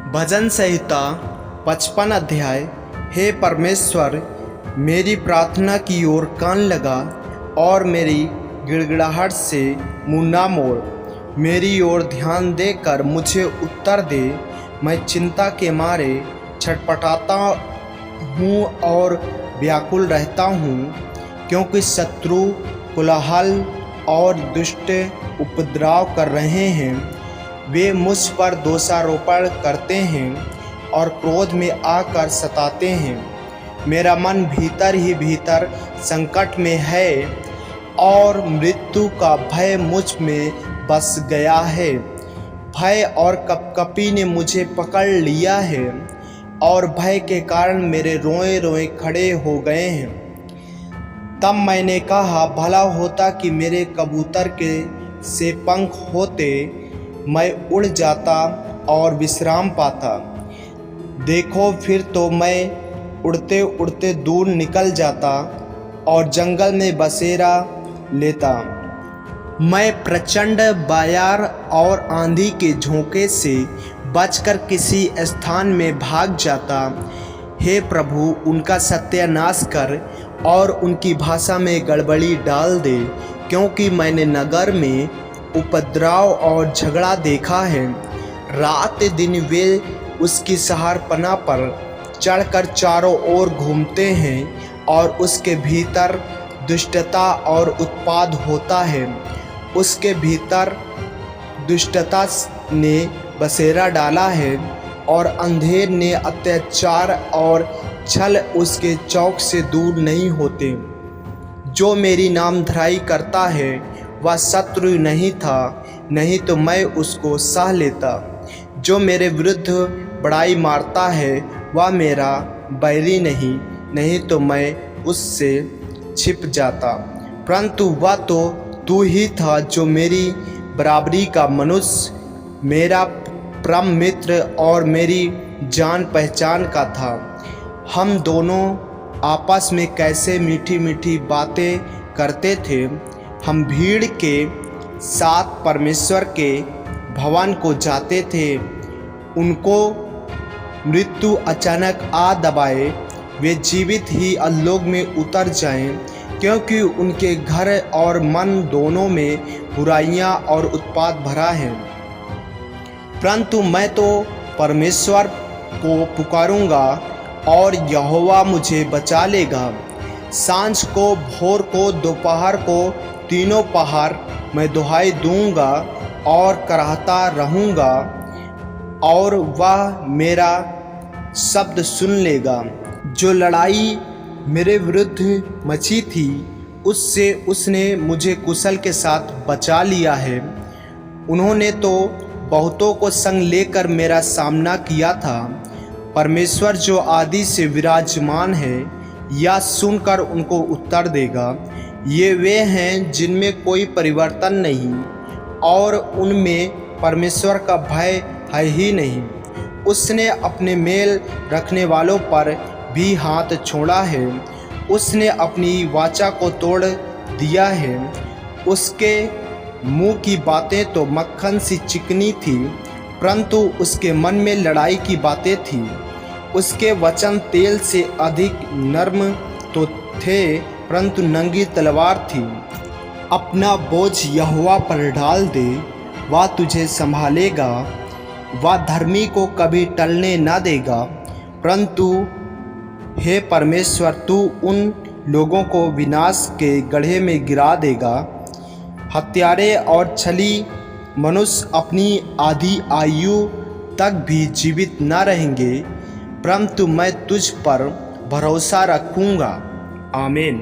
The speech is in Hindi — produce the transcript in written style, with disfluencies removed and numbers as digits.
भजन संहिता 55 अध्याय। हे परमेश्वर, मेरी प्रार्थना की ओर कान लगा और मेरी गिड़गिड़ाहट से मुँह ना मोड़। मेरी ओर ध्यान देकर मुझे उत्तर दे। मैं चिंता के मारे छटपटाता हूँ और व्याकुल रहता हूँ, क्योंकि शत्रु कोलाहल और दुष्ट उपद्रव कर रहे हैं। वे मुझ पर दोषारोपण करते हैं और क्रोध में आकर सताते हैं। मेरा मन भीतर ही भीतर संकट में है और मृत्यु का भय मुझ में बस गया है। भय और कपकपी ने मुझे पकड़ लिया है और भय के कारण मेरे रोए रोए खड़े हो गए हैं। तब मैंने कहा, भला होता कि मेरे कबूतर के से पंख होते, मैं उड़ जाता और विश्राम पाता। देखो, फिर तो मैं उड़ते उड़ते दूर निकल जाता और जंगल में बसेरा लेता। मैं प्रचंड बायार और आंधी के झोंके से बचकर किसी स्थान में भाग जाता। हे प्रभु, उनका सत्यानाश कर और उनकी भाषा में गड़बड़ी डाल दे, क्योंकि मैंने नगर में उपद्रव और झगड़ा देखा है। रात दिन वे उसकी शहरपनाह पर चढ़कर चारों ओर घूमते हैं और उसके भीतर दुष्टता और उत्पात होता है। उसके भीतर दुष्टता ने बसेरा डाला है और अंधेर ने अत्याचार और छल उसके चौक से दूर नहीं होते। जो मेरी नामधराई करता है वह शत्रु नहीं था, नहीं तो मैं उसको सह लेता। जो मेरे विरुद्ध बड़ाई मारता है वह मेरा बैरी नहीं, नहीं तो मैं उससे छिप जाता। परंतु वह तो तू ही था जो मेरी बराबरी का मनुष्य, मेरा परम मित्र और मेरी जान पहचान का था। हम दोनों आपस में कैसे मीठी मीठी बातें करते थे। हम भीड़ के साथ परमेश्वर के भवन को जाते थे। उनको मृत्यु अचानक आ दबाए, वे जीवित ही अधोलोक में उतर जाएं, क्योंकि उनके घर और मन दोनों में बुराइयां और उत्पात भरा है। परंतु मैं तो परमेश्वर को पुकारूंगा और यहोवा मुझे बचा लेगा। सांझ को, भोर को, दोपहर को, तीनों पहर मैं दुहाई दूंगा और कराहता रहूंगा और वह मेरा शब्द सुन लेगा। जो लड़ाई मेरे विरुद्ध मची थी, उससे उसने मुझे कुशल के साथ बचा लिया है। उन्होंने तो बहुतों को संग लेकर मेरा सामना किया था। परमेश्वर जो आदि से विराजमान है, यह सुनकर उनको उत्तर देगा। ये वे हैं जिनमें कोई परिवर्तन नहीं और उनमें परमेश्वर का भय है ही नहीं। उसने अपने मेल रखने वालों पर भी हाथ छोड़ा है। उसने अपनी वाचा को तोड़ दिया है। उसके मुंह की बातें तो मक्खन सी चिकनी थी, परंतु उसके मन में लड़ाई की बातें थी। उसके वचन तेल से अधिक नर्म तो थे, परंतु नंगी तलवार थी। अपना बोझ यहोवा पर डाल दे, वह तुझे संभालेगा। वह धर्मी को कभी टलने न देगा। परंतु हे परमेश्वर, तू उन लोगों को विनाश के गड्ढे में गिरा देगा। हत्यारे और छली मनुष्य अपनी आधी आयु तक भी जीवित न रहेंगे, परंतु मैं तुझ पर भरोसा रखूँगा। आमीन।